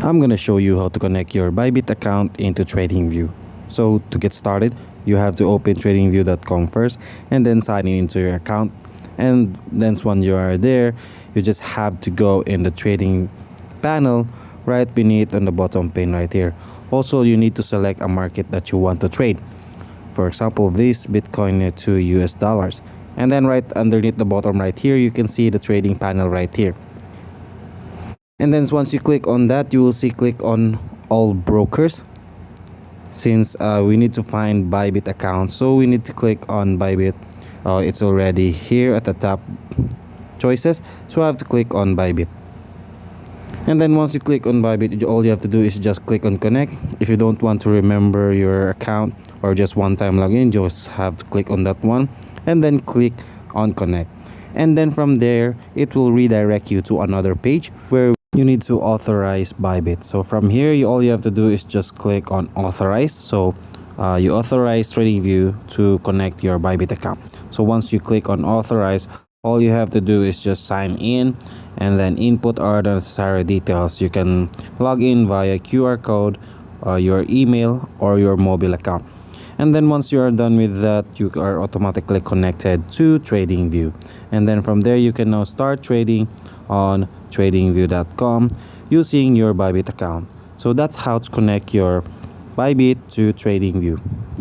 I'm gonna show you how to connect your Bybit account into Tradingview. So to get started, you have to open tradingview.com first and then sign in into your account. And then once you are there, you just have to go in the trading panel right beneath on the bottom pane right here. Also, you need to select a market that you want to trade. For example, this Bitcoin to US dollars. And then right underneath the bottom right here, you can see the trading panel right here. And then once you click on that, you will see click on all brokers. Since we need to find Bybit account, so we need to click on Bybit. It's already here at the top choices, so I have to click on Bybit. And then once you click on Bybit, all you have to do is just click on connect. If you don't want to remember your account or just one-time login, just have to click on that one and then click on connect. And then from there, it will redirect you to another page where you need to authorize Bybit. So from here, all you have to do is just click on authorize. So you authorize TradingView to connect your Bybit account. So once you click on authorize, all you have to do is just sign in and then input all the necessary details. You can log in via QR code, your email, or your mobile account. And then once you are done with that, you are automatically connected to TradingView. And then from there, you can now start trading on tradingview.com using your Bybit account. So that's how to connect your Bybit to TradingView.